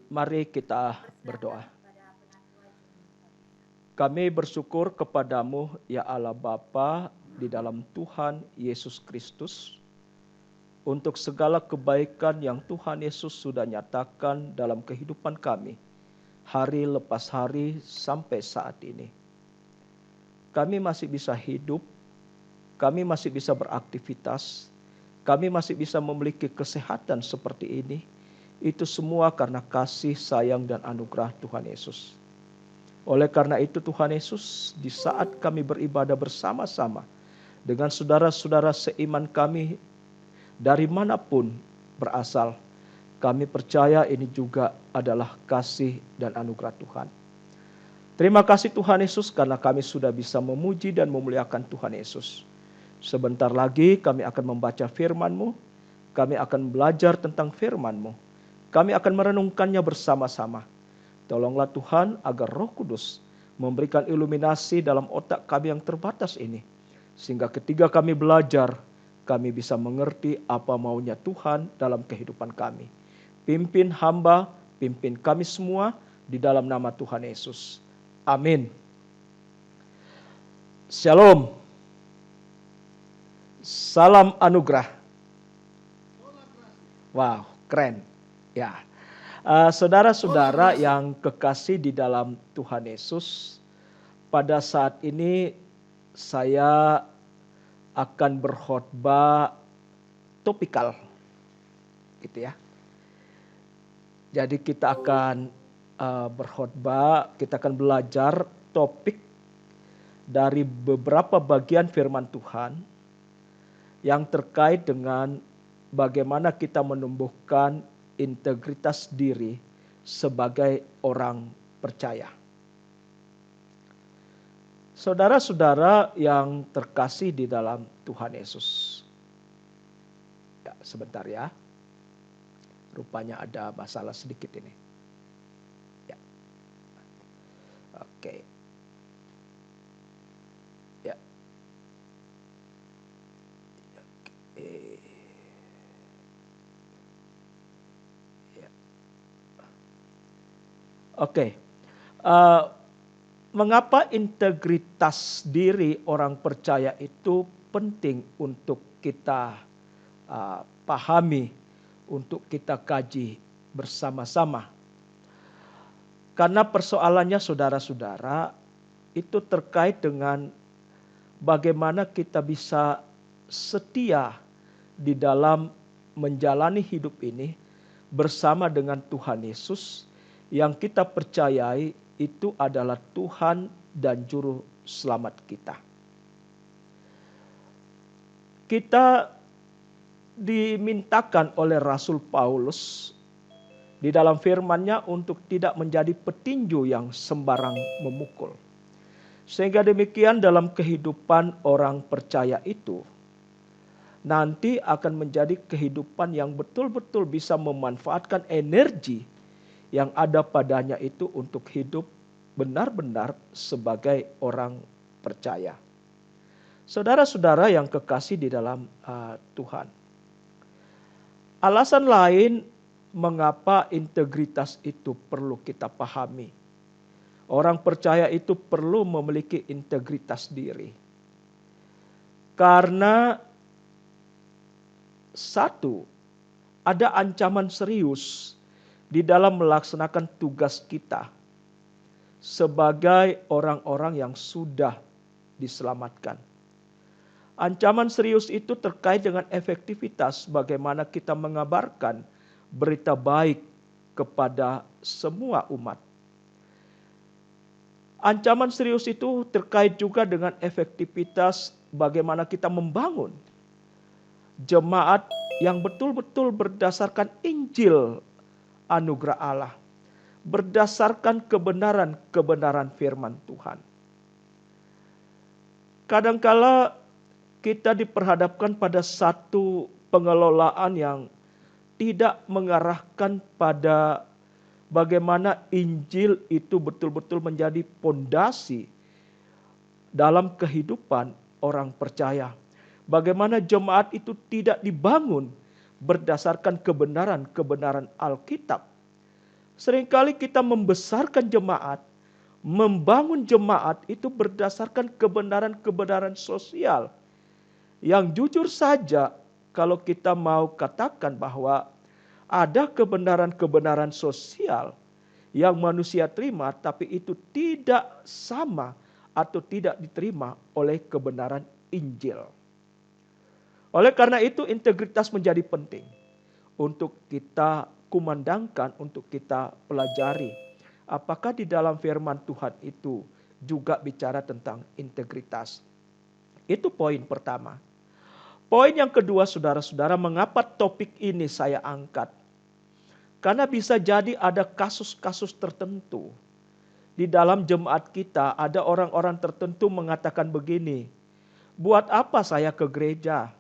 Mari kita berdoa. Kami bersyukur kepadamu ya Allah Bapa di dalam Tuhan Yesus Kristus untuk segala kebaikan yang Tuhan Yesus sudah nyatakan dalam kehidupan kami hari lepas hari sampai saat ini. Kami masih bisa hidup, kami masih bisa beraktivitas, kami masih bisa memiliki kesehatan seperti ini. Itu semua karena kasih, sayang, dan anugerah Tuhan Yesus. Oleh karena itu Tuhan Yesus, di saat kami beribadah bersama-sama dengan saudara-saudara seiman kami dari manapun berasal, kami percaya ini juga adalah kasih dan anugerah Tuhan. Terima kasih Tuhan Yesus karena kami sudah bisa memuji dan memuliakan Tuhan Yesus. Sebentar lagi kami akan membaca firman-Mu, kami akan belajar tentang firman-Mu, kami akan merenungkannya bersama-sama. Tolonglah Tuhan agar Roh Kudus memberikan iluminasi dalam otak kami yang terbatas ini. Sehingga ketika kami belajar, kami bisa mengerti apa maunya Tuhan dalam kehidupan kami. Pimpin hamba, pimpin kami semua di dalam nama Tuhan Yesus. Amin. Shalom. Salam anugerah. Wow, keren. Ya. Saudara-saudara yang kekasih di dalam Tuhan Yesus, pada saat ini saya akan berkhotbah topikal, gitu ya. Jadi kita akan berkhotbah, kita akan belajar topik dari beberapa bagian firman Tuhan yang terkait dengan bagaimana kita menumbuhkan integritas diri sebagai orang percaya. Saudara-saudara yang terkasih di dalam Tuhan Yesus. Ya, sebentar ya. Rupanya ada masalah sedikit ini. Ya. Oke. Ya. Oke. Oke, mengapa integritas diri orang percaya itu penting untuk kita pahami, untuk kita kaji bersama-sama? Karena persoalannya saudara-saudara itu terkait dengan bagaimana kita bisa setia di dalam menjalani hidup ini bersama dengan Tuhan Yesus yang kita percayai itu adalah Tuhan dan Juru Selamat kita. Kita dimintakan oleh Rasul Paulus di dalam firman-Nya untuk tidak menjadi petinju yang sembarang memukul. Sehingga demikian dalam kehidupan orang percaya itu nanti akan menjadi kehidupan yang betul-betul bisa memanfaatkan energi yang ada padanya itu untuk hidup benar-benar sebagai orang percaya. Saudara-saudara yang kekasih di dalam Tuhan. Alasan lain mengapa integritas itu perlu kita pahami. Orang percaya itu perlu memiliki integritas diri. Karena satu, ada ancaman serius di dalam melaksanakan tugas kita sebagai orang-orang yang sudah diselamatkan. Ancaman serius itu terkait dengan efektivitas bagaimana kita mengabarkan berita baik kepada semua umat. Ancaman serius itu terkait juga dengan efektivitas bagaimana kita membangun jemaat yang betul-betul berdasarkan Injil anugerah Allah, berdasarkan kebenaran-kebenaran firman Tuhan. Kadangkala kita diperhadapkan pada satu pengelolaan yang tidak mengarahkan pada bagaimana Injil itu betul-betul menjadi pondasi dalam kehidupan orang percaya. Bagaimana jemaat itu tidak dibangun berdasarkan kebenaran-kebenaran Alkitab. Seringkali kita membesarkan jemaat, membangun jemaat itu berdasarkan kebenaran-kebenaran sosial. Yang jujur saja, kalau kita mau katakan bahwa ada kebenaran-kebenaran sosial yang manusia terima, tapi itu tidak sama atau tidak diterima oleh kebenaran Injil. Oleh karena itu, integritas menjadi penting untuk kita kumandangkan, untuk kita pelajari. Apakah di dalam firman Tuhan itu juga bicara tentang integritas? Itu poin pertama. Poin yang kedua, saudara-saudara, mengapa topik ini saya angkat? Karena bisa jadi ada kasus-kasus tertentu. Di dalam jemaat kita ada orang-orang tertentu mengatakan begini, buat apa saya ke gereja?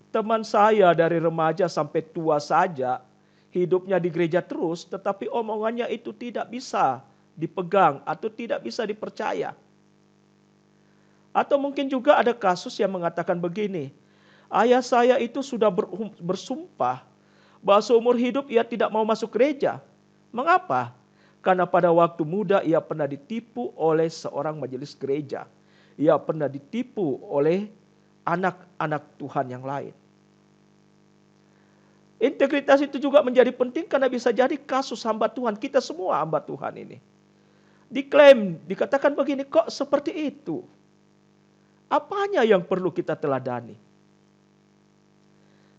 Teman saya dari remaja sampai tua saja, hidupnya di gereja terus, tetapi omongannya itu tidak bisa dipegang atau tidak bisa dipercaya. Atau mungkin juga ada kasus yang mengatakan begini, ayah saya itu sudah bersumpah bahwa seumur hidup ia tidak mau masuk gereja. Mengapa? Karena pada waktu muda ia pernah ditipu oleh seorang majelis gereja. Ia pernah ditipu oleh anak-anak Tuhan yang lain. Integritas itu juga menjadi penting karena bisa jadi kasus hamba Tuhan. Kita semua hamba Tuhan ini. Diklaim, dikatakan begini, kok seperti itu? Apanya yang perlu kita teladani?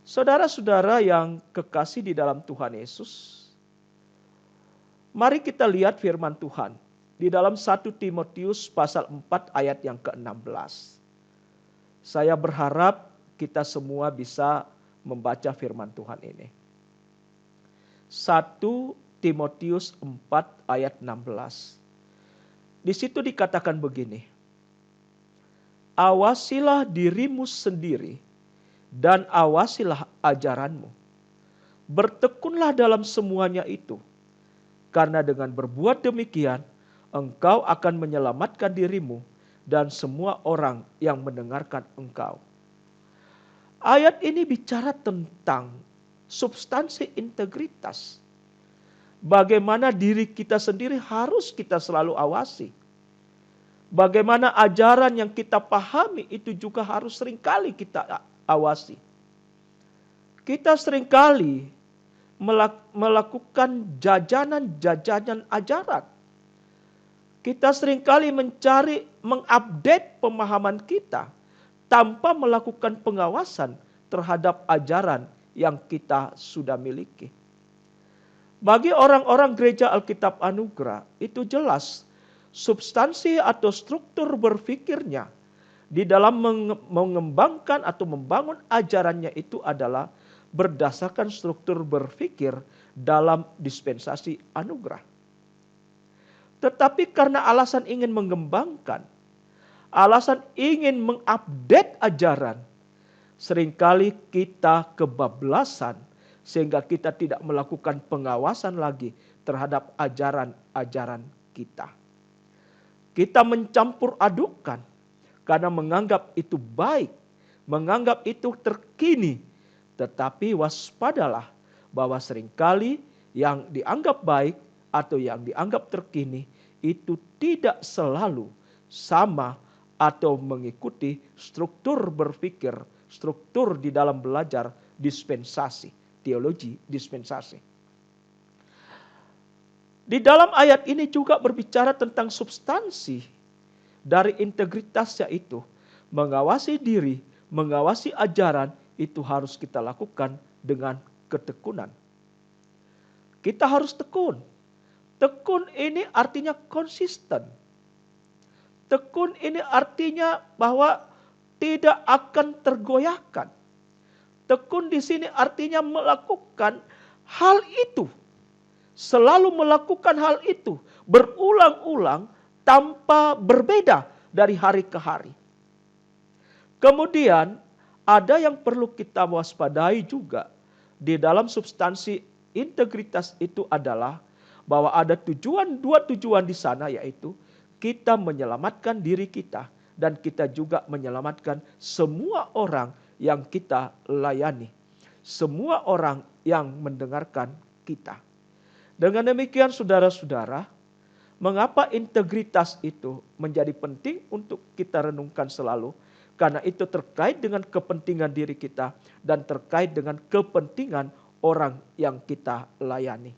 Saudara-saudara yang kekasih di dalam Tuhan Yesus, mari kita lihat firman Tuhan di dalam 1 Timotius pasal 4 ayat yang ke-16. Saya berharap kita semua bisa membaca firman Tuhan ini. 1 Timotius 4 ayat 16. Di situ dikatakan begini, awasilah dirimu sendiri dan awasilah ajaranmu. Bertekunlah dalam semuanya itu, karena dengan berbuat demikian, engkau akan menyelamatkan dirimu dan semua orang yang mendengarkan engkau. Ayat ini bicara tentang substansi integritas. Bagaimana diri kita sendiri harus kita selalu awasi. Bagaimana ajaran yang kita pahami itu juga harus seringkali kita awasi. Kita seringkali melakukan jajanan ajaran. Kita seringkali mencari, mengupdate pemahaman kita tanpa melakukan pengawasan terhadap ajaran yang kita sudah miliki. Bagi orang-orang gereja Alkitab Anugerah, itu jelas substansi atau struktur berpikirnya di dalam mengembangkan atau membangun ajarannya itu adalah berdasarkan struktur berpikir dalam dispensasi anugerah. Tetapi karena alasan ingin mengembangkan, alasan ingin mengupdate ajaran, seringkali kita kebablasan sehingga kita tidak melakukan pengawasan lagi terhadap ajaran-ajaran kita. Kita mencampur adukan karena menganggap itu baik, menganggap itu terkini. Tetapi waspadalah bahwa seringkali yang dianggap baik atau yang dianggap terkini itu tidak selalu sama atau mengikuti struktur berpikir, struktur di dalam belajar dispensasi, teologi dispensasi. Di dalam ayat ini juga berbicara tentang substansi dari integritas, yaitu mengawasi diri, mengawasi ajaran itu harus kita lakukan dengan ketekunan. Kita harus tekun. Tekun ini artinya konsisten. Tekun ini artinya bahwa tidak akan tergoyahkan. Tekun di sini artinya melakukan hal itu. Selalu melakukan hal itu. Berulang-ulang tanpa berbeda dari hari ke hari. Kemudian ada yang perlu kita waspadai juga di dalam substansi integritas itu adalah bahwa ada dua tujuan di sana, yaitu kita menyelamatkan diri kita dan kita juga menyelamatkan semua orang yang kita layani, semua orang yang mendengarkan kita. Dengan demikian saudara-saudara, mengapa integritas itu menjadi penting untuk kita renungkan selalu? Karena itu terkait dengan kepentingan diri kita dan terkait dengan kepentingan orang yang kita layani.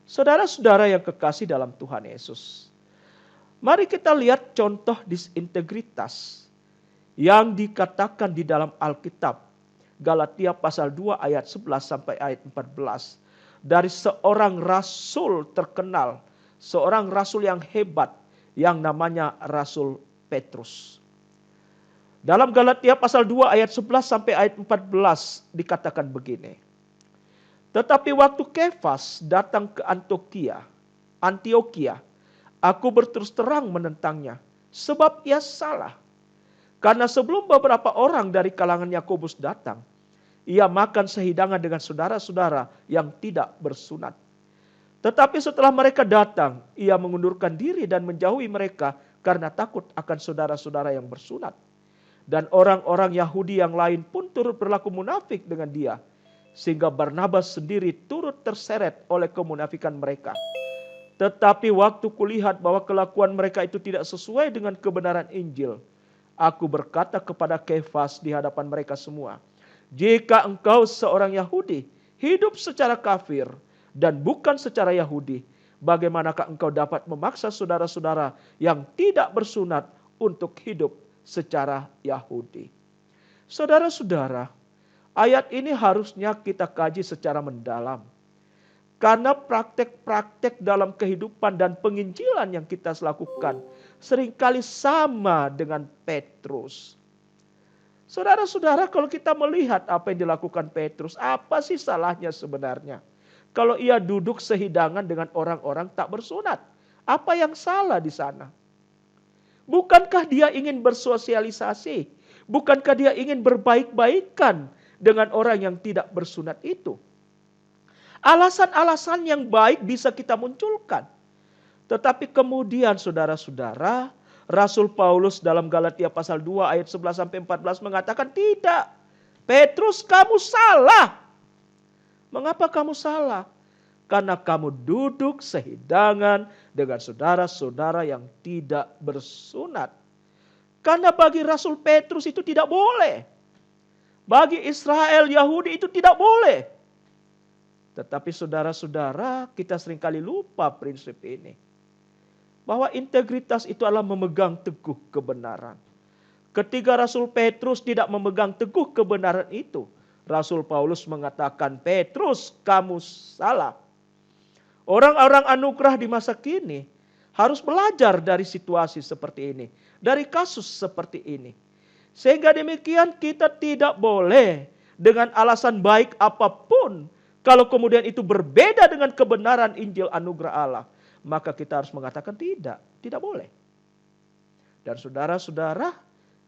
Saudara-saudara yang kekasih dalam Tuhan Yesus, mari kita lihat contoh disintegritas yang dikatakan di dalam Alkitab. Galatia pasal 2 ayat 11 sampai ayat 14. Dari seorang rasul terkenal, seorang rasul yang hebat yang namanya Rasul Petrus. Dalam Galatia pasal 2 ayat 11 sampai ayat 14 dikatakan begini. Tetapi waktu Kefas datang ke Antiokia, aku berterus terang menentangnya, sebab ia salah. Karena sebelum beberapa orang dari kalangan Yakobus datang, ia makan sehidangan dengan saudara-saudara yang tidak bersunat. Tetapi setelah mereka datang, ia mengundurkan diri dan menjauhi mereka karena takut akan saudara-saudara yang bersunat. Dan orang-orang Yahudi yang lain pun turut berlaku munafik dengan dia, sehingga Barnabas sendiri turut terseret oleh kemunafikan mereka. Tetapi waktu kulihat bahwa kelakuan mereka itu tidak sesuai dengan kebenaran Injil, aku berkata kepada Kefas di hadapan mereka semua, jika engkau seorang Yahudi hidup secara kafir dan bukan secara Yahudi, bagaimanakah engkau dapat memaksa saudara-saudara yang tidak bersunat untuk hidup secara Yahudi? Saudara-saudara, ayat ini harusnya kita kaji secara mendalam. Karena praktek-praktek dalam kehidupan dan penginjilan yang kita lakukan seringkali sama dengan Petrus. Saudara-saudara, kalau kita melihat apa yang dilakukan Petrus, apa sih salahnya sebenarnya? Kalau ia duduk sehidangan dengan orang-orang tak bersunat, apa yang salah di sana? Bukankah dia ingin bersosialisasi? Bukankah dia ingin berbaik-baikan dengan orang yang tidak bersunat itu? Alasan-alasan yang baik bisa kita munculkan. Tetapi kemudian saudara-saudara, Rasul Paulus dalam Galatia pasal 2 ayat 11 sampai 14 mengatakan tidak. Petrus, kamu salah. Mengapa kamu salah? Karena kamu duduk sehidangan dengan saudara-saudara yang tidak bersunat. Karena bagi Rasul Petrus itu tidak boleh. Bagi Israel Yahudi itu tidak boleh. Tetapi saudara-saudara, kita seringkali lupa prinsip ini. Bahwa integritas itu adalah memegang teguh kebenaran. Ketika Rasul Petrus tidak memegang teguh kebenaran itu, Rasul Paulus mengatakan, Petrus, kamu salah. Orang-orang anugerah di masa kini harus belajar dari situasi seperti ini, dari kasus seperti ini. Sehingga demikian kita tidak boleh dengan alasan baik apapun, kalau kemudian itu berbeda dengan kebenaran Injil anugerah Allah, maka kita harus mengatakan tidak boleh. Dan saudara-saudara,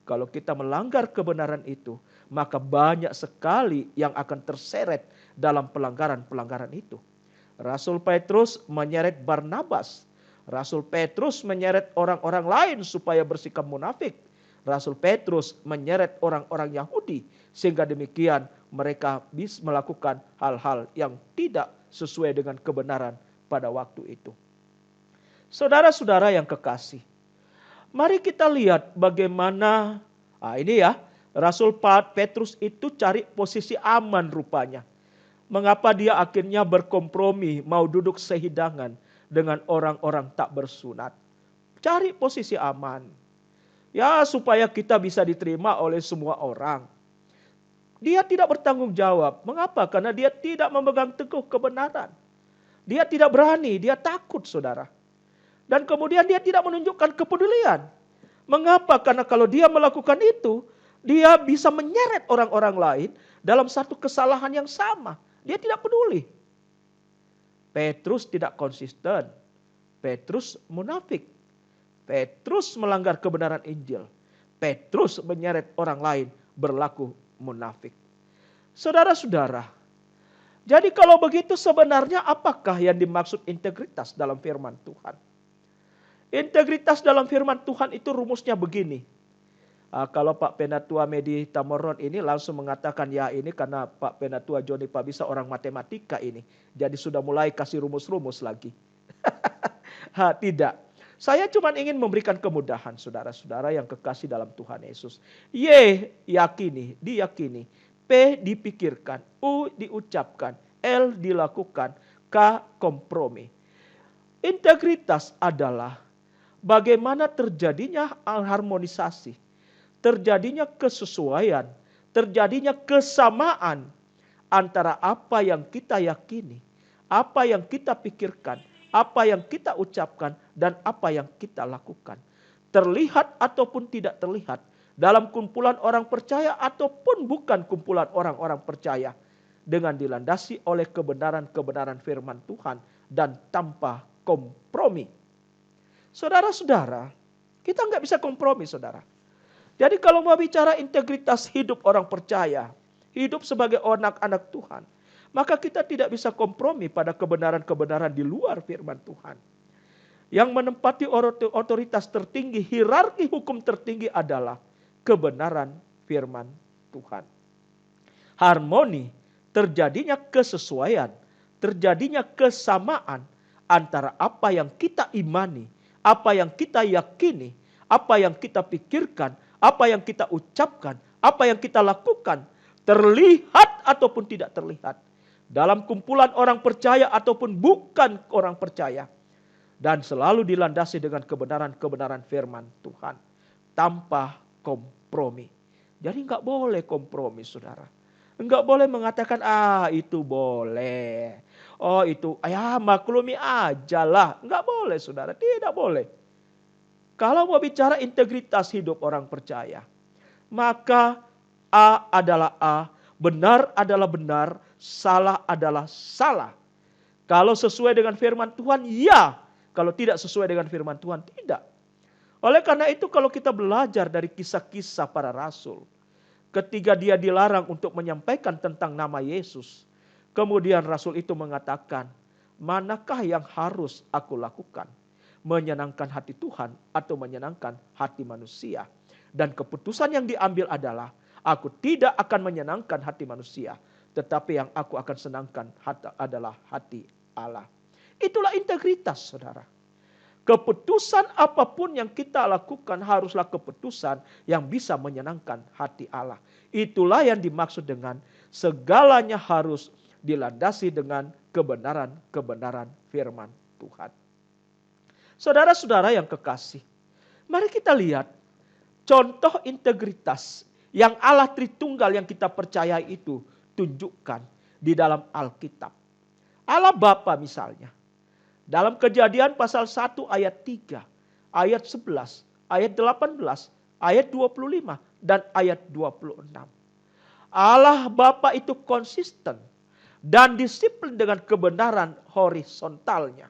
kalau kita melanggar kebenaran itu, maka banyak sekali yang akan terseret dalam pelanggaran-pelanggaran itu. Rasul Petrus menyeret Barnabas. Rasul Petrus menyeret orang-orang lain supaya bersikap munafik. Rasul Petrus menyeret orang-orang Yahudi. Sehingga demikian mereka bisa melakukan hal-hal yang tidak sesuai dengan kebenaran pada waktu itu. Saudara-saudara yang kekasih, mari kita lihat bagaimana ini ya, Rasul Petrus itu cari posisi aman rupanya. Mengapa dia akhirnya berkompromi mau duduk sehidangan dengan orang-orang tak bersunat? Cari posisi aman. Ya, supaya kita bisa diterima oleh semua orang. Dia tidak bertanggung jawab. Mengapa? Karena dia tidak memegang teguh kebenaran. Dia tidak berani, dia takut, saudara. Dan kemudian dia tidak menunjukkan kepedulian. Mengapa? Karena kalau dia melakukan itu, dia bisa menyeret orang-orang lain dalam satu kesalahan yang sama. Dia tidak peduli. Petrus tidak konsisten. Petrus munafik. Petrus melanggar kebenaran Injil. Petrus menyeret orang lain berlaku munafik. Saudara-saudara, jadi kalau begitu sebenarnya apakah yang dimaksud integritas dalam firman Tuhan? Integritas dalam firman Tuhan itu rumusnya begini. Kalau Pak Penatua Medi Tamoron ini langsung mengatakan, ya ini karena Pak Penatua Joni Pabisa orang matematika ini. Jadi sudah mulai kasih rumus-rumus lagi. Tidak. Saya cuma ingin memberikan kemudahan saudara-saudara yang kekasih dalam Tuhan Yesus. Y yakini, diyakini. P dipikirkan, U diucapkan, L dilakukan, K kompromi. Integritas adalah bagaimana terjadinya harmonisasi, terjadinya kesesuaian, terjadinya kesamaan antara apa yang kita yakini, apa yang kita pikirkan, apa yang kita ucapkan, dan apa yang kita lakukan. Terlihat ataupun tidak terlihat dalam kumpulan orang percaya ataupun bukan kumpulan orang-orang percaya, dengan dilandasi oleh kebenaran-kebenaran firman Tuhan dan tanpa kompromi. Saudara-saudara, kita nggak bisa kompromi, saudara. Jadi kalau mau bicara integritas hidup orang percaya, hidup sebagai anak-anak Tuhan, maka kita tidak bisa kompromi pada kebenaran-kebenaran di luar firman Tuhan. Yang menempati otoritas tertinggi, hierarki hukum tertinggi adalah kebenaran firman Tuhan. Harmoni, terjadinya kesesuaian, terjadinya kesamaan antara apa yang kita imani, apa yang kita yakini, apa yang kita pikirkan, apa yang kita ucapkan, apa yang kita lakukan, terlihat ataupun tidak terlihat, dalam kumpulan orang percaya ataupun bukan orang percaya, dan selalu dilandasi dengan kebenaran-kebenaran firman Tuhan, tanpa kompromi. Jadi nggak boleh kompromi, saudara. Nggak boleh mengatakan, itu boleh. Oh itu, ya maklumi aja lah. Nggak boleh, saudara. Tidak boleh. Kalau mau bicara integritas hidup orang percaya, maka A adalah A, benar adalah benar, salah adalah salah. Kalau sesuai dengan firman Tuhan, ya. Kalau tidak sesuai dengan firman Tuhan, tidak. Oleh karena itu kalau kita belajar dari kisah-kisah para rasul, ketika dia dilarang untuk menyampaikan tentang nama Yesus, kemudian rasul itu mengatakan, manakah yang harus aku lakukan? Menyenangkan hati Tuhan atau menyenangkan hati manusia? Dan keputusan yang diambil adalah, aku tidak akan menyenangkan hati manusia, tetapi yang aku akan senangkan adalah hati Allah. Itulah integritas, saudara. Keputusan apapun yang kita lakukan haruslah keputusan yang bisa menyenangkan hati Allah. Itulah yang dimaksud dengan segalanya harus dilandasi dengan kebenaran-kebenaran firman Tuhan. Saudara-saudara yang kekasih, mari kita lihat contoh integritas yang Allah Tritunggal yang kita percaya itu tunjukkan di dalam Alkitab. Allah Bapa misalnya, dalam Kejadian pasal 1 ayat 3, ayat 11, ayat 18, ayat 25, dan ayat 26. Allah Bapa itu konsisten dan disiplin dengan kebenaran horizontalnya.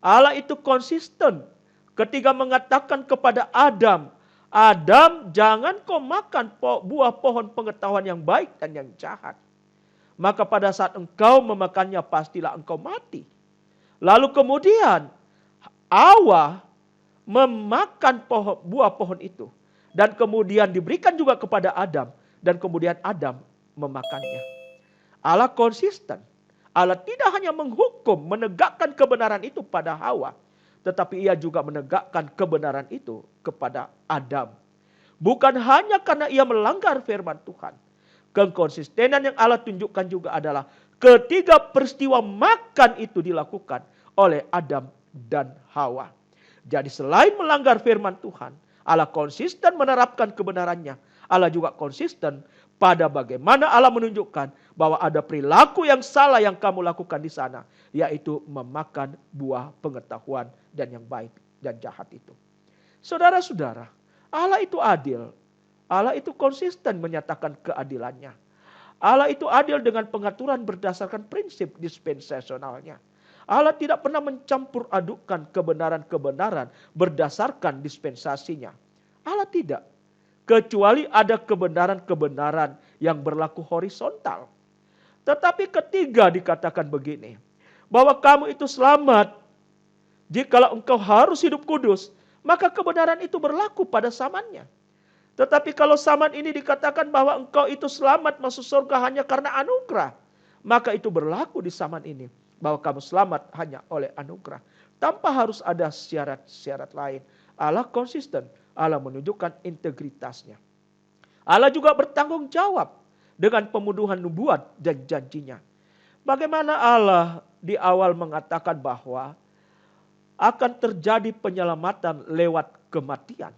Allah itu konsisten ketika mengatakan kepada Adam, Adam jangan kau makan buah pohon pengetahuan yang baik dan yang jahat. Maka pada saat engkau memakannya pastilah engkau mati. Lalu kemudian Hawa memakan buah pohon itu. Dan kemudian diberikan juga kepada Adam. Dan kemudian Adam memakannya. Allah konsisten. Allah tidak hanya menghukum, menegakkan kebenaran itu pada Hawa. Tetapi ia juga menegakkan kebenaran itu kepada Adam. Bukan hanya karena ia melanggar firman Tuhan. Kekonsistenan yang Allah tunjukkan juga adalah ketiga peristiwa makan itu dilakukan oleh Adam dan Hawa. Jadi selain melanggar firman Tuhan, Allah konsisten menerapkan kebenarannya. Allah juga konsisten pada bagaimana Allah menunjukkan bahwa ada perilaku yang salah yang kamu lakukan di sana, yaitu memakan buah pengetahuan dan yang baik dan jahat itu. Saudara-saudara, Allah itu adil. Allah itu konsisten menyatakan keadilannya. Allah itu adil dengan pengaturan berdasarkan prinsip dispensasionalnya. Allah tidak pernah mencampur adukkan kebenaran-kebenaran berdasarkan dispensasinya. Allah tidak. Kecuali ada kebenaran-kebenaran yang berlaku horizontal. Tetapi ketiga dikatakan begini, bahwa kamu itu selamat jikalau engkau harus hidup kudus, maka kebenaran itu berlaku pada zamannya. Tetapi kalau zaman ini dikatakan bahwa engkau itu selamat masuk surga hanya karena anugerah, maka itu berlaku di zaman ini. Bahwa kamu selamat hanya oleh anugerah. Tanpa harus ada syarat-syarat lain. Allah konsisten. Allah menunjukkan integritasnya. Allah juga bertanggung jawab dengan pembunuhan nubuat dan janjinya. Bagaimana Allah di awal mengatakan bahwa akan terjadi penyelamatan lewat kematian.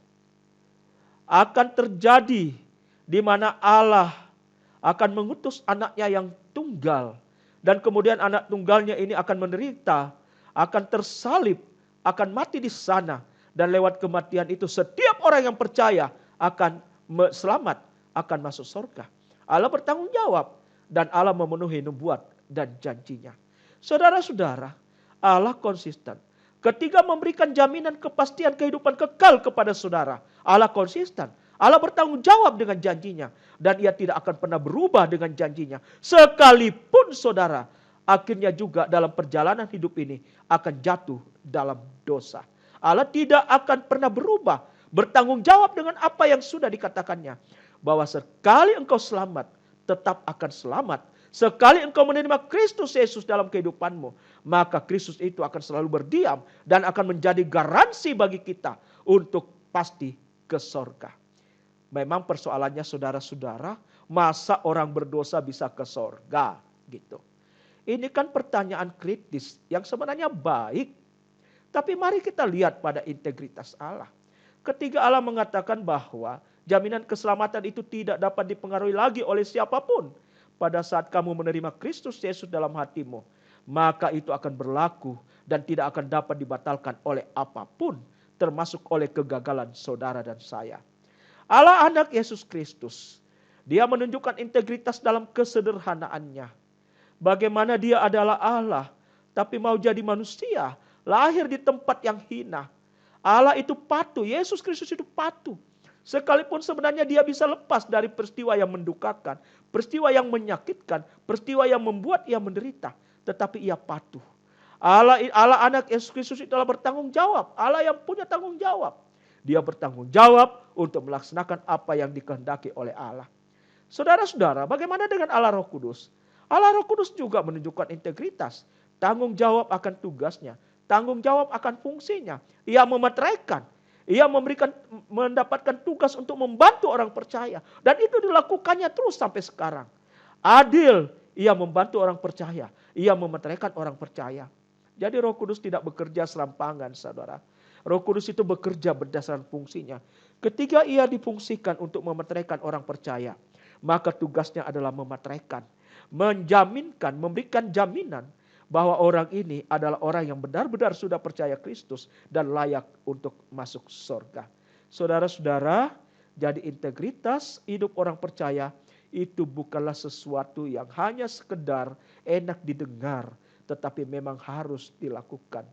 Akan terjadi di mana Allah akan mengutus anaknya yang tunggal. Dan kemudian anak tunggalnya ini akan menderita, akan tersalib, akan mati di sana. Dan lewat kematian itu setiap orang yang percaya akan selamat, akan masuk surga. Allah bertanggung jawab dan Allah memenuhi nubuat dan janjinya. Saudara-saudara, Allah konsisten. Ketika memberikan jaminan kepastian kehidupan kekal kepada saudara, Allah konsisten. Allah bertanggung jawab dengan janjinya. Dan ia tidak akan pernah berubah dengan janjinya. Sekalipun saudara akhirnya juga dalam perjalanan hidup ini akan jatuh dalam dosa. Allah tidak akan pernah berubah. Bertanggung jawab dengan apa yang sudah dikatakannya. Bahwa sekali engkau selamat, tetap akan selamat. Sekali engkau menerima Kristus Yesus dalam kehidupanmu, maka Kristus itu akan selalu berdiam dan akan menjadi garansi bagi kita untuk pasti ke sorga. Memang persoalannya saudara-saudara, masa orang berdosa bisa ke sorga gitu. Ini kan pertanyaan kritis yang sebenarnya baik. Tapi mari kita lihat pada integritas Allah. Ketika Allah mengatakan bahwa jaminan keselamatan itu tidak dapat dipengaruhi lagi oleh siapapun. Pada saat kamu menerima Kristus Yesus dalam hatimu, maka itu akan berlaku dan tidak akan dapat dibatalkan oleh apapun, termasuk oleh kegagalan saudara dan saya. Allah anak Yesus Kristus, dia menunjukkan integritas dalam kesederhanaannya. Bagaimana dia adalah Allah, tapi mau jadi manusia, lahir di tempat yang hina. Allah itu patuh, Yesus Kristus itu patuh. Sekalipun sebenarnya dia bisa lepas dari peristiwa yang mendukakan, peristiwa yang menyakitkan, peristiwa yang membuat ia menderita. Tetapi ia patuh. Allah anak Yesus Kristus itu adalah bertanggung jawab. Allah yang punya tanggung jawab. Dia bertanggung jawab untuk melaksanakan apa yang dikehendaki oleh Allah. Saudara-saudara, bagaimana dengan Allah Roh Kudus? Allah Roh Kudus juga menunjukkan integritas. Tanggung jawab akan tugasnya. Tanggung jawab akan fungsinya. Ia memeteraikan. Ia mendapatkan tugas untuk membantu orang percaya. Dan itu dilakukannya terus sampai sekarang. Adil, ia membantu orang percaya. Ia memeteraikan orang percaya. Jadi Roh Kudus tidak bekerja serampangan, saudara. Roh Kudus itu bekerja berdasarkan fungsinya. Ketika ia difungsikan untuk memeteraikan orang percaya, maka tugasnya adalah memeteraikan. Menjaminkan, memberikan jaminan bahwa orang ini adalah orang yang benar-benar sudah percaya Kristus dan layak untuk masuk surga. Saudara-saudara, jadi integritas hidup orang percaya itu bukanlah sesuatu yang hanya sekedar enak didengar, tetapi memang harus dilakukan.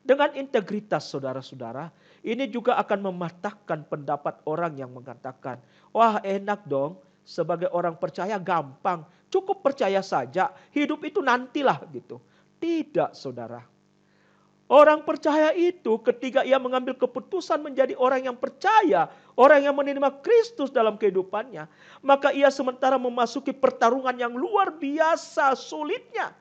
Dengan integritas saudara-saudara, ini juga akan mematahkan pendapat orang yang mengatakan, wah enak dong, sebagai orang percaya gampang, cukup percaya saja, hidup itu nantilah gitu. Tidak saudara. Orang percaya itu ketika ia mengambil keputusan menjadi orang yang percaya, orang yang menerima Kristus dalam kehidupannya, maka ia sementara memasuki pertarungan yang luar biasa sulitnya.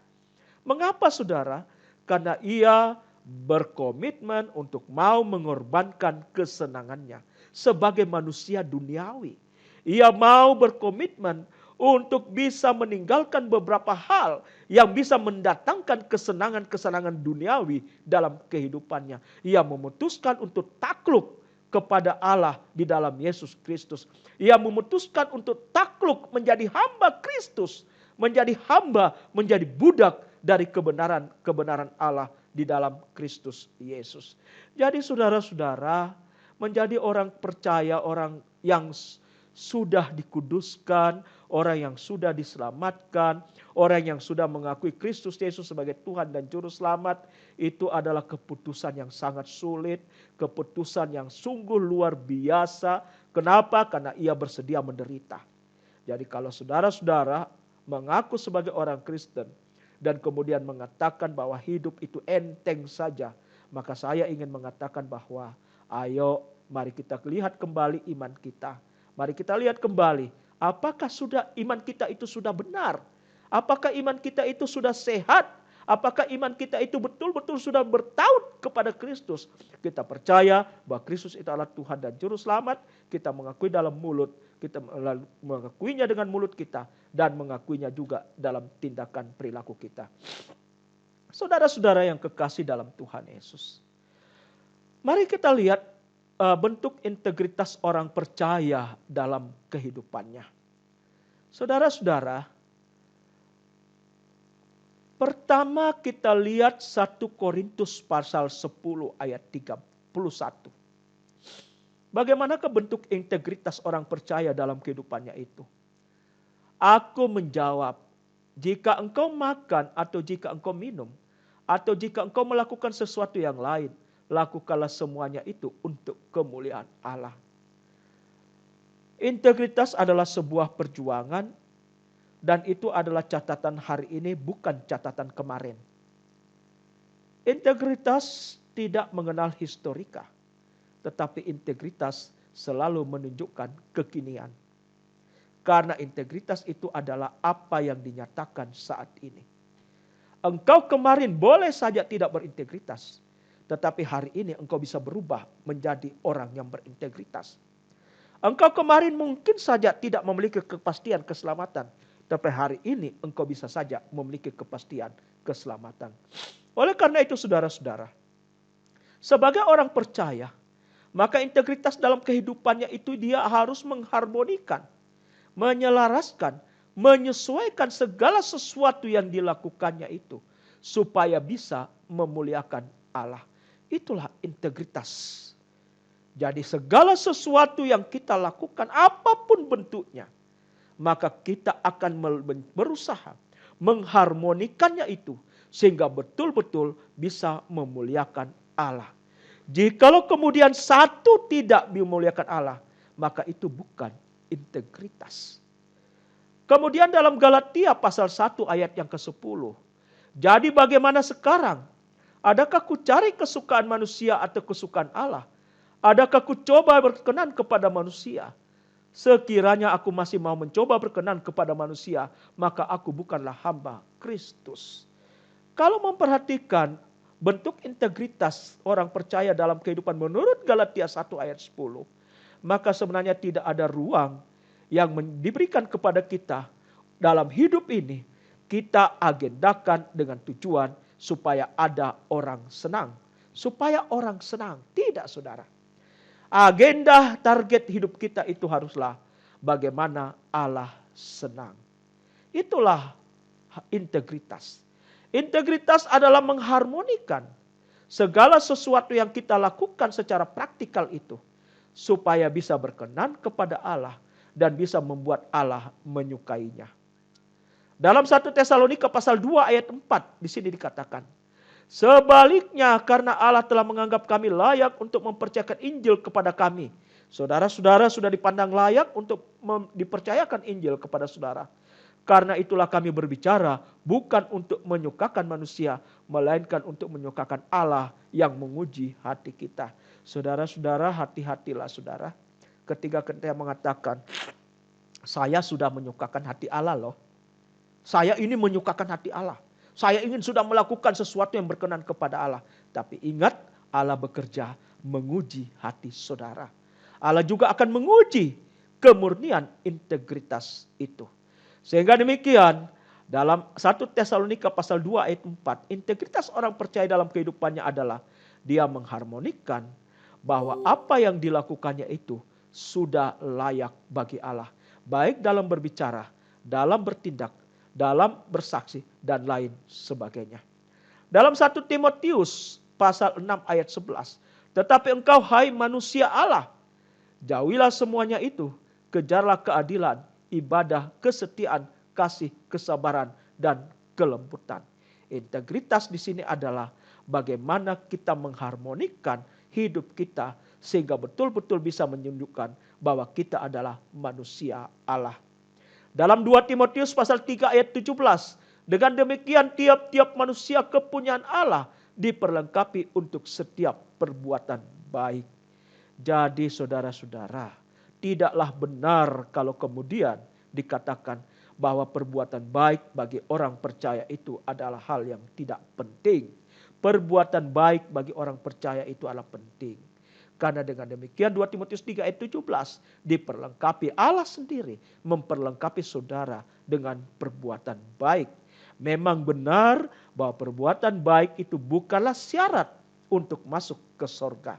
Mengapa saudara? Karena ia berkomitmen untuk mau mengorbankan kesenangannya sebagai manusia duniawi. Ia mau berkomitmen untuk bisa meninggalkan beberapa hal yang bisa mendatangkan kesenangan-kesenangan duniawi dalam kehidupannya. Ia memutuskan untuk takluk kepada Allah di dalam Yesus Kristus. Ia memutuskan untuk takluk menjadi hamba Kristus, menjadi hamba, menjadi budak dari kebenaran Allah di dalam Kristus Yesus. Jadi saudara-saudara, menjadi orang percaya, orang yang sudah dikuduskan, orang yang sudah diselamatkan, orang yang sudah mengakui Kristus Yesus sebagai Tuhan dan Juru Selamat, itu adalah keputusan yang sangat sulit, keputusan yang sungguh luar biasa. Kenapa? Karena ia bersedia menderita. Jadi kalau saudara-saudara mengaku sebagai orang Kristen, dan kemudian mengatakan bahwa hidup itu enteng saja, maka saya ingin mengatakan bahwa ayo Mari kita lihat kembali iman kita. Mari kita lihat kembali, apakah iman kita itu sudah benar? Apakah iman kita itu sudah sehat? Apakah iman kita itu betul-betul sudah bertaut kepada Kristus? Kita percaya bahwa Kristus itu adalah Tuhan dan Juru Selamat. Kita mengakui dalam mulut. Kita mengakuinya dengan mulut kita. Dan mengakuinya juga dalam tindakan perilaku kita. Saudara-saudara yang kekasih dalam Tuhan Yesus. Mari kita lihat bentuk integritas orang percaya dalam kehidupannya. Saudara-saudara, pertama kita lihat 1 Korintus pasal 10 ayat 31. Bagaimanakah bentuk integritas orang percaya dalam kehidupannya itu? Aku menjawab, jika engkau makan atau jika engkau minum, atau jika engkau melakukan sesuatu yang lain, lakukanlah semuanya itu untuk kemuliaan Allah. Integritas adalah sebuah perjuangan, dan itu adalah catatan hari ini, bukan catatan kemarin. Integritas tidak mengenal historika, tetapi integritas selalu menunjukkan kekinian. Karena integritas itu adalah apa yang dinyatakan saat ini. Engkau kemarin boleh saja tidak berintegritas, tetapi hari ini engkau bisa berubah menjadi orang yang berintegritas. Engkau kemarin mungkin saja tidak memiliki kepastian keselamatan, tapi hari ini engkau bisa saja memiliki kepastian keselamatan. Oleh karena itu saudara-saudara, sebagai orang percaya, maka integritas dalam kehidupannya itu dia harus mengharmonikan, menyelaraskan, menyesuaikan segala sesuatu yang dilakukannya itu, supaya bisa memuliakan Allah. Itulah integritas. Jadi segala sesuatu yang kita lakukan, apapun bentuknya, maka kita akan berusaha mengharmonikannya itu sehingga betul-betul bisa memuliakan Allah. Jikalau kemudian satu tidak memuliakan Allah, maka itu bukan integritas. Kemudian dalam Galatia pasal 1 ayat yang ke-10. Jadi bagaimana sekarang? Adakah ku cari kesukaan manusia atau kesukaan Allah? Adakah ku coba berkenan kepada manusia? Sekiranya aku masih mau mencoba berkenan kepada manusia, maka aku bukanlah hamba Kristus. Kalau memperhatikan bentuk integritas orang percaya dalam kehidupan menurut Galatia 1 ayat 10, maka sebenarnya tidak ada ruang yang diberikan kepada kita dalam hidup ini. Kita agendakan dengan tujuan supaya ada orang senang. Supaya orang senang. Tidak, saudara. Agenda target hidup kita itu haruslah bagaimana Allah senang. Itulah integritas. Integritas adalah mengharmonikan segala sesuatu yang kita lakukan secara praktikal itu, supaya bisa berkenan kepada Allah dan bisa membuat Allah menyukainya. Dalam 1 Tesalonika pasal 2 ayat 4 di sini dikatakan, sebaliknya karena Allah telah menganggap kami layak untuk mempercayakan Injil kepada kami. Saudara-saudara sudah dipandang layak untuk dipercayakan Injil kepada saudara. Karena itulah kami berbicara bukan untuk menyukakan manusia, melainkan untuk menyukakan Allah yang menguji hati kita. Saudara-saudara, hati-hatilah saudara. Ketika kita mengatakan, saya sudah menyukakan hati Allah loh. Saya ini menyukakan hati Allah. Saya ingin sudah melakukan sesuatu yang berkenan kepada Allah. Tapi ingat, Allah bekerja menguji hati saudara. Allah juga akan menguji kemurnian integritas itu. Sehingga demikian, dalam 1 Tesalonika pasal 2 ayat 4, integritas orang percaya dalam kehidupannya adalah dia mengharmonikan bahwa apa yang dilakukannya itu sudah layak bagi Allah. Baik dalam berbicara, dalam bertindak, dalam bersaksi, dan lain sebagainya. Dalam 1 Timotius pasal 6 ayat 11. Tetapi engkau hai manusia Allah, jauhilah semuanya itu, kejarlah keadilan, ibadah, kesetiaan, kasih, kesabaran, dan kelembutan. Integritas di sini adalah bagaimana kita mengharmonikan hidup kita sehingga betul-betul bisa menunjukkan bahwa kita adalah manusia Allah. Dalam 2 Timotius pasal 3 ayat 17, dengan demikian tiap-tiap manusia kepunyaan Allah diperlengkapi untuk setiap perbuatan baik. Jadi saudara-saudara, tidaklah benar kalau kemudian dikatakan bahwa perbuatan baik bagi orang percaya itu adalah hal yang tidak penting. Perbuatan baik bagi orang percaya itu adalah penting. Karena dengan demikian 2 Timotius 3 ayat 17 diperlengkapi, Allah sendiri memperlengkapi saudara dengan perbuatan baik. Memang benar bahwa perbuatan baik itu bukanlah syarat untuk masuk ke sorga.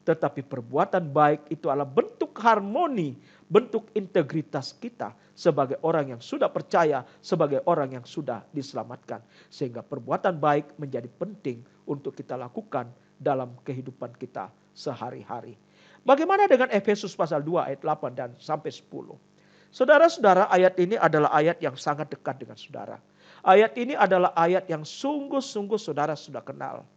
Tetapi perbuatan baik itu adalah bentuk harmoni, bentuk integritas kita sebagai orang yang sudah percaya, sebagai orang yang sudah diselamatkan. Sehingga perbuatan baik menjadi penting untuk kita lakukan dalam kehidupan kita sehari-hari. Bagaimana dengan Efesus pasal 2 ayat 8 dan sampai 10? Saudara-saudara, ayat ini adalah ayat yang sangat dekat dengan saudara. Ayat ini adalah ayat yang sungguh-sungguh saudara sudah kenal.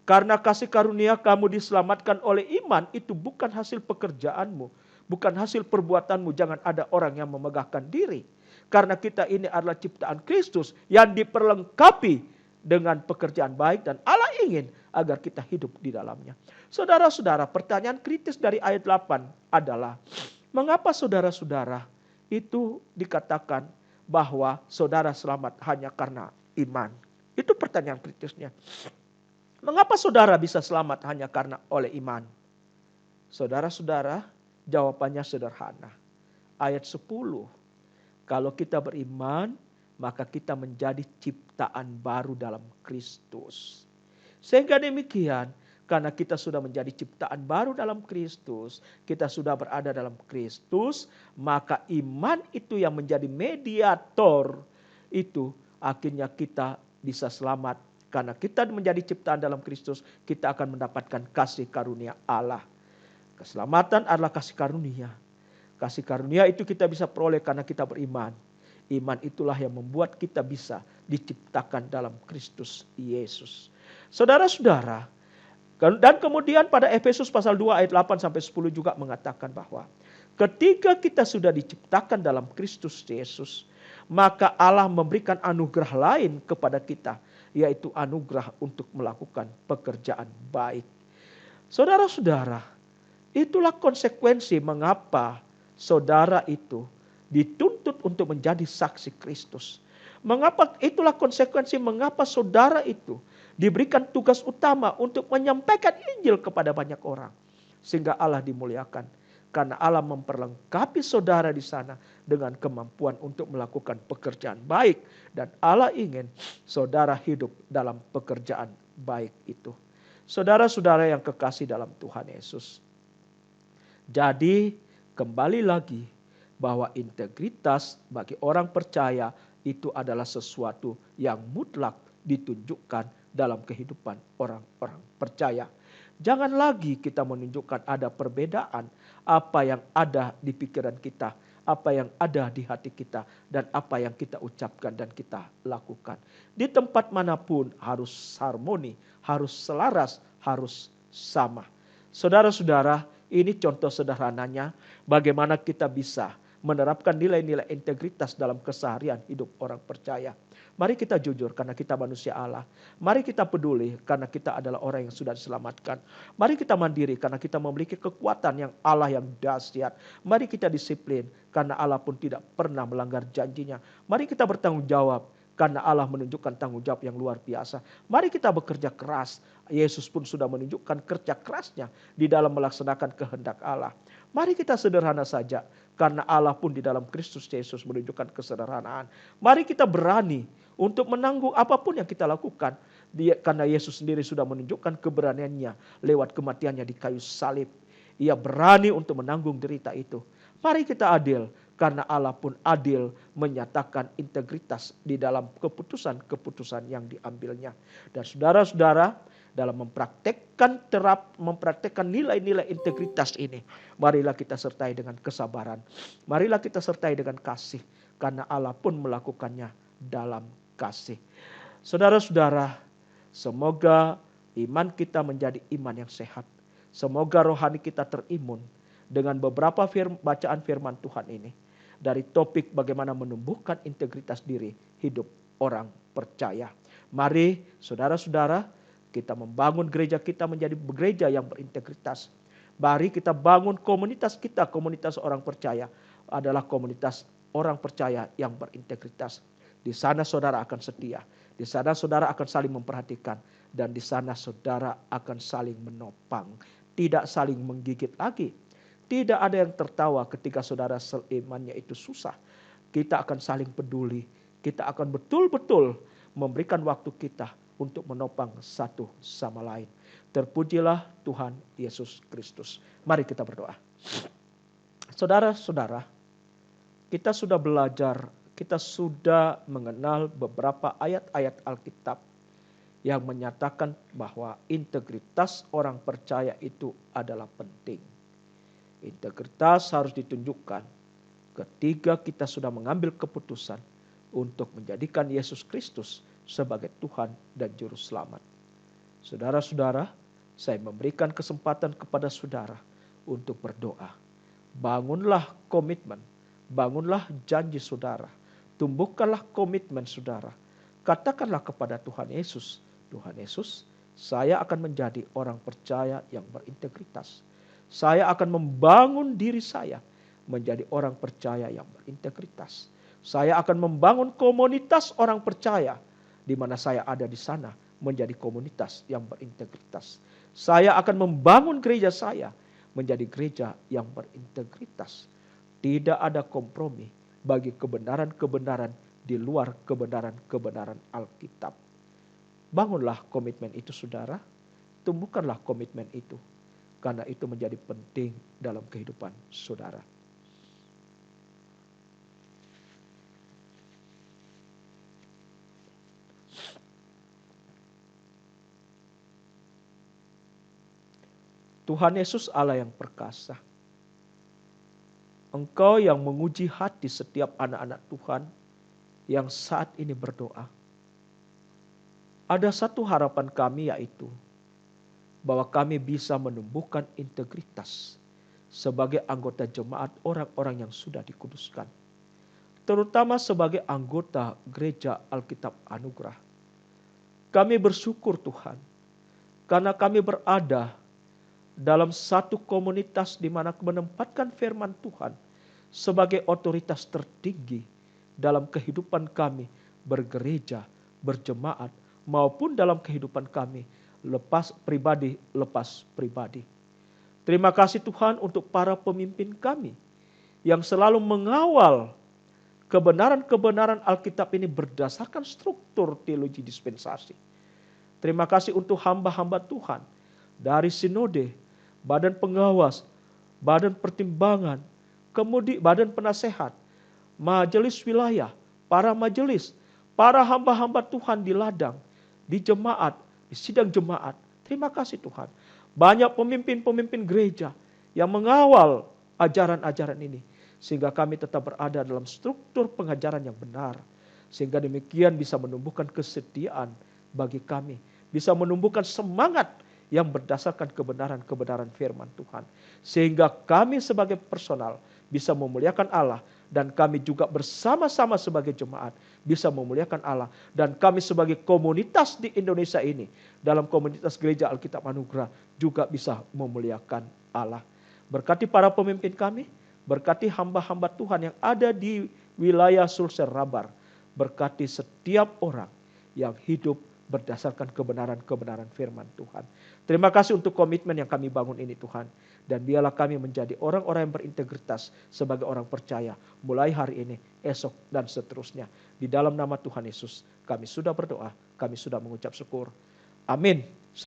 Karena kasih karunia kamu diselamatkan oleh iman, itu bukan hasil pekerjaanmu, bukan hasil perbuatanmu. Jangan ada orang yang memegahkan diri. Karena kita ini adalah ciptaan Kristus yang diperlengkapi dengan pekerjaan baik, dan Allah ingin agar kita hidup di dalamnya. Saudara-saudara, pertanyaan kritis dari ayat 8 adalah, mengapa saudara-saudara itu dikatakan bahwa saudara selamat hanya karena iman? Itu pertanyaan kritisnya. Mengapa saudara bisa selamat hanya karena oleh iman? Saudara-saudara, jawabannya sederhana. Ayat 10. Kalau kita beriman, maka kita menjadi ciptaan baru dalam Kristus. Sehingga demikian, karena kita sudah menjadi ciptaan baru dalam Kristus, kita sudah berada dalam Kristus, maka iman itu yang menjadi mediator itu akhirnya kita bisa selamat. Karena kita menjadi ciptaan dalam Kristus, kita akan mendapatkan kasih karunia Allah. Keselamatan adalah kasih karunia. Kasih karunia itu kita bisa peroleh karena kita beriman. Iman itulah yang membuat kita bisa diciptakan dalam Kristus Yesus. Saudara-saudara, dan kemudian pada Efesus pasal 2 ayat 8 sampai 10 juga mengatakan bahwa ketika kita sudah diciptakan dalam Kristus Yesus, maka Allah memberikan anugerah lain kepada kita, yaitu anugerah untuk melakukan pekerjaan baik. Saudara-saudara, itulah konsekuensi mengapa saudara itu dituntut untuk menjadi saksi Kristus. Itulah konsekuensi mengapa saudara itu diberikan tugas utama untuk menyampaikan Injil kepada banyak orang. Sehingga Allah dimuliakan. Karena Allah memperlengkapi saudara di sana dengan kemampuan untuk melakukan pekerjaan baik. Dan Allah ingin saudara hidup dalam pekerjaan baik itu. Saudara-saudara yang kekasih dalam Tuhan Yesus. Jadi kembali lagi bahwa integritas bagi orang percaya itu adalah sesuatu yang mutlak ditunjukkan dalam kehidupan orang-orang percaya. Jangan lagi kita menunjukkan ada perbedaan apa yang ada di pikiran kita, apa yang ada di hati kita, dan apa yang kita ucapkan dan kita lakukan. Di tempat manapun harus harmoni, harus selaras, harus sama. Saudara-saudara, ini contoh sederhananya bagaimana kita bisa menerapkan nilai-nilai integritas dalam keseharian hidup orang percaya. Mari kita jujur karena kita manusia Allah. Mari kita peduli karena kita adalah orang yang sudah diselamatkan. Mari kita mandiri karena kita memiliki kekuatan yang Allah yang dahsyat. Mari kita disiplin karena Allah pun tidak pernah melanggar janjinya. Mari kita bertanggung jawab karena Allah menunjukkan tanggung jawab yang luar biasa. Mari kita bekerja keras. Yesus pun sudah menunjukkan kerja kerasnya di dalam melaksanakan kehendak Allah. Mari kita sederhana saja karena Allah pun di dalam Kristus Yesus menunjukkan kesederhanaan. Mari kita berani untuk menanggung apapun yang kita lakukan. Karena Yesus sendiri sudah menunjukkan keberaniannya lewat kematiannya di kayu salib. Ia berani untuk menanggung derita itu. Mari kita adil karena Allah pun adil menyatakan integritas di dalam keputusan-keputusan yang diambilnya. Dan saudara-saudara, dalam mempraktekkan nilai-nilai integritas ini, marilah kita sertai dengan kesabaran. Marilah kita sertai dengan kasih karena Allah pun melakukannya dalam kasih. Saudara-saudara, semoga iman kita menjadi iman yang sehat. Semoga rohani kita terimun dengan beberapa bacaan firman Tuhan ini. Dari topik bagaimana menumbuhkan integritas diri hidup orang percaya. Mari saudara-saudara, kita membangun gereja kita menjadi gereja yang berintegritas. Mari kita bangun komunitas kita, komunitas orang percaya adalah komunitas orang percaya yang berintegritas. Di sana saudara akan setia, di sana saudara akan saling memperhatikan, dan di sana saudara akan saling menopang, tidak saling menggigit lagi. Tidak ada yang tertawa ketika saudara seimannya itu susah. Kita akan saling peduli, kita akan betul-betul memberikan waktu kita untuk menopang satu sama lain. Terpujilah Tuhan Yesus Kristus. Mari kita berdoa. Saudara-saudara, kita sudah belajar, kita sudah mengenal beberapa ayat-ayat Alkitab yang menyatakan bahwa integritas orang percaya itu adalah penting. Integritas harus ditunjukkan ketika kita sudah mengambil keputusan untuk menjadikan Yesus Kristus sebagai Tuhan dan Juru Selamat. Saudara-saudara, saya memberikan kesempatan kepada saudara untuk berdoa. Bangunlah komitmen, bangunlah janji saudara, tumbuhkanlah komitmen saudara. Katakanlah kepada Tuhan Yesus, Tuhan Yesus, saya akan menjadi orang percaya yang berintegritas. Saya akan membangun diri saya menjadi orang percaya yang berintegritas. Saya akan membangun komunitas orang percaya di mana saya ada di sana menjadi komunitas yang berintegritas. Saya akan membangun gereja saya menjadi gereja yang berintegritas. Tidak ada kompromi bagi kebenaran-kebenaran di luar kebenaran-kebenaran Alkitab. Bangunlah komitmen itu saudara, tumbuhkanlah komitmen itu. Karena itu menjadi penting dalam kehidupan saudara. Tuhan Yesus Allah yang perkasa. Engkau yang menguji hati setiap anak-anak Tuhan yang saat ini berdoa. Ada satu harapan kami yaitu bahwa kami bisa menumbuhkan integritas sebagai anggota jemaat orang-orang yang sudah dikuduskan. Terutama sebagai anggota gereja Alkitab Anugerah. Kami bersyukur Tuhan karena kami berada dalam satu komunitas di mana menempatkan firman Tuhan sebagai otoritas tertinggi dalam kehidupan kami bergereja, berjemaat, maupun dalam kehidupan kami lepas pribadi. Terima kasih Tuhan untuk para pemimpin kami yang selalu mengawal kebenaran-kebenaran Alkitab ini berdasarkan struktur teologi dispensasi. Terima kasih untuk hamba-hamba Tuhan dari sinode, badan pengawas, badan pertimbangan, kemudian badan penasehat, majelis wilayah, para majelis, para hamba-hamba Tuhan di ladang, di jemaat, di sidang jemaat. Terima kasih Tuhan. Banyak pemimpin-pemimpin gereja yang mengawal ajaran-ajaran ini. Sehingga kami tetap berada dalam struktur pengajaran yang benar. Sehingga demikian bisa menumbuhkan kesetiaan bagi kami. Bisa menumbuhkan semangat yang berdasarkan kebenaran-kebenaran firman Tuhan. Sehingga kami sebagai personal bisa memuliakan Allah. Dan kami juga bersama-sama sebagai jemaat bisa memuliakan Allah. Dan kami sebagai komunitas di Indonesia ini, dalam komunitas gereja Alkitab Anugerah, juga bisa memuliakan Allah. Berkati para pemimpin kami, berkati hamba-hamba Tuhan yang ada di wilayah Sulsel Rabar. Berkati setiap orang yang hidup berdasarkan kebenaran-kebenaran firman Tuhan. Terima kasih untuk komitmen yang kami bangun ini Tuhan. Dan biarlah kami menjadi orang-orang yang berintegritas sebagai orang percaya. Mulai hari ini, esok, dan seterusnya. Di dalam nama Tuhan Yesus kami sudah berdoa, kami sudah mengucap syukur. Amin.